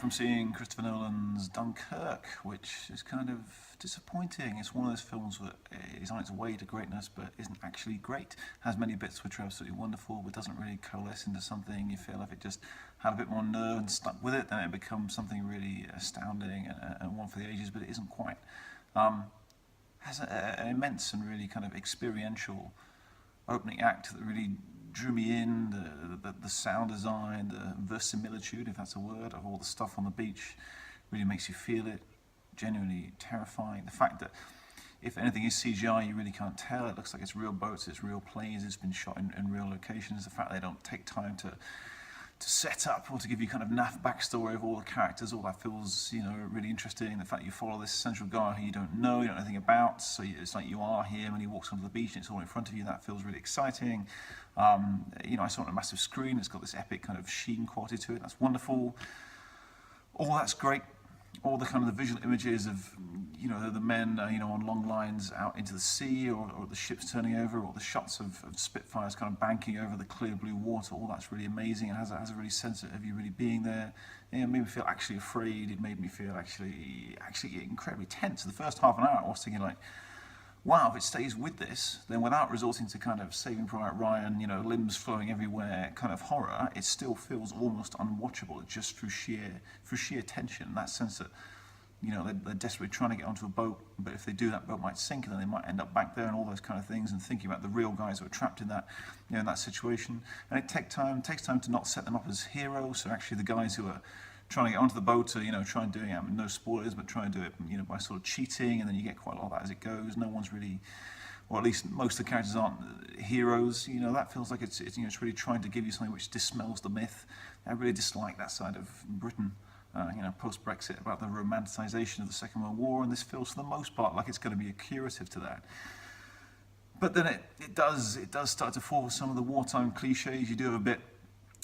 from seeing Christopher Nolan's Dunkirk, which is kind of disappointing. It's one of those films that is on its way to greatness but isn't actually great. Has many bits which are absolutely wonderful but doesn't really coalesce into something. You feel if it just had a bit more nerve and stuck with it, then it becomes something really astounding and one for the ages, but it isn't quite. Has an immense and really kind of experiential opening act that really drew me in, the sound design, the verisimilitude, if that's a word, of all the stuff on the beach really makes you feel it. Genuinely terrifying. The fact that if anything is CGI, you really can't tell. It looks like it's real boats, it's real planes, it's been shot in real locations. The fact they don't take time to set up or to give you kind of naff backstory of all the characters, all that feels, really interesting. The fact you follow this central guy who you don't know anything about, so it's like you are him and he walks onto the beach and it's all in front of you. That feels really exciting. I saw it on a massive screen. It's got this epic kind of sheen quality to it. That's wonderful. All that's great. All the kind of the visual images of, the men, on long lines out into the sea, or the ships turning over, or the shots of Spitfires kind of banking over the clear blue water. All that's really amazing. It has a really sense of you really being there. It made me feel actually afraid. It made me feel actually incredibly tense. The first half an hour, I was thinking like, wow, if it stays with this, then without resorting to kind of Saving Private Ryan, limbs flowing everywhere kind of horror, it still feels almost unwatchable just through sheer tension. That sense that, they're desperately trying to get onto a boat, but if they do, that boat might sink, and then they might end up back there, and all those kind of things, and thinking about the real guys who are trapped in that, in that situation. And it takes time to not set them up as heroes. So actually, the guys who are trying to get onto the boat are, try and doing it, no spoilers, but try and do it, by sort of cheating, and then you get quite a lot of that as it goes. No one's really, or at least most of the characters aren't heroes. That feels like it's really trying to give you something which dispels the myth. I really dislike that side of Britain, post-Brexit, about the romanticisation of the Second World War, and this feels for the most part like it's going to be a curative to that. But then it does start to fall with some of the wartime cliches. You do have a bit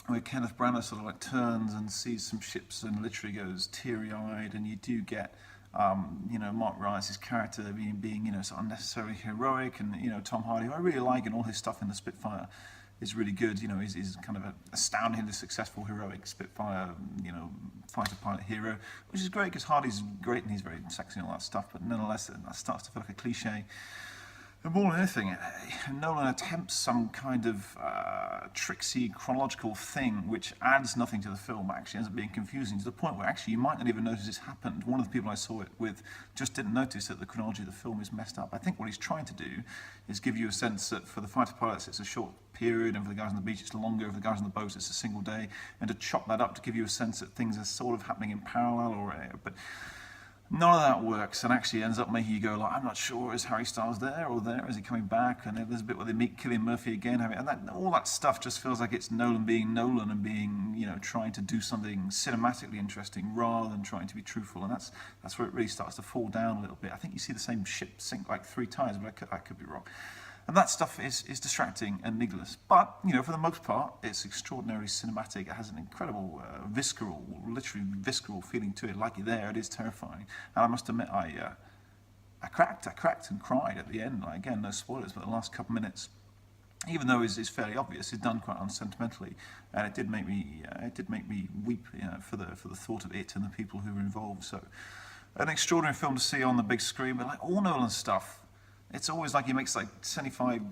where Kenneth Branagh sort of like turns and sees some ships and literally goes teary-eyed, and you do get, Mark Rylance' character being sort of unnecessarily heroic, and Tom Hardy, who I really like, and all his stuff in the Spitfire is really good. He's kind of an astoundingly successful, heroic Spitfire, fighter pilot hero, which is great because Hardy's great and he's very sexy and all that stuff, but nonetheless, that starts to feel like a cliche. And more than anything, Nolan attempts some kind of tricksy chronological thing which adds nothing to the film, actually ends up being confusing to the point where actually you might not even notice it's happened. One of the people I saw it with just didn't notice that the chronology of the film is messed up. I think what he's trying to do is give you a sense that for the fighter pilots it's a short period, and for the guys on the beach it's longer, for the guys on the boats it's a single day, and to chop that up to give you a sense that things are sort of happening in parallel, but none of that works, and actually ends up making you go like, I'm not sure, is Harry Styles there or there? Is he coming back? And there's a bit where they meet Cillian Murphy again, and all that stuff just feels like it's Nolan being Nolan and being, trying to do something cinematically interesting rather than trying to be truthful, and that's where it really starts to fall down a little bit. I think you see the same ship sink like 3 times, but I could be wrong. And that stuff is distracting and needless. But, for the most part, it's extraordinarily cinematic. It has an incredible, literally visceral feeling to it. Like you're there, it is terrifying. And I must admit, I cracked and cried at the end. Again, no spoilers, but the last couple of minutes, even though it's fairly obvious, it's done quite unsentimentally. And it did make me weep, for the thought of it and the people who were involved. So, an extraordinary film to see on the big screen. But like all Nolan stuff, it's always like he makes like 75,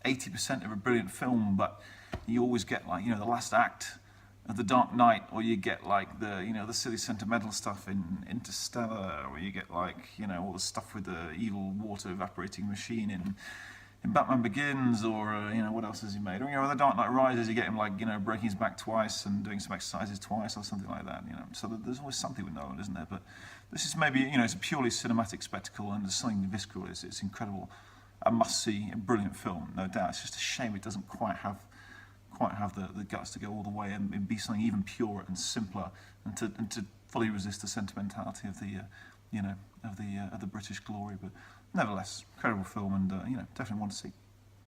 80% of a brilliant film, but you always get like, the last act of The Dark Knight, or you get like the silly sentimental stuff in Interstellar, or you get like, all the stuff with the evil water evaporating machine in Batman Begins, or, what else has he made? Or, The Dark Knight Rises, you get him like, breaking his back twice and doing some exercises twice or something like that, So there's always something with Nolan, isn't there? But this is maybe, it's a purely cinematic spectacle, and there's something visceral. It's incredible. A must-see, a brilliant film, no doubt. It's just a shame it doesn't quite have the guts to go all the way and be something even purer and simpler, and to fully resist the sentimentality of the British glory. But nevertheless, incredible film, and definitely one to see.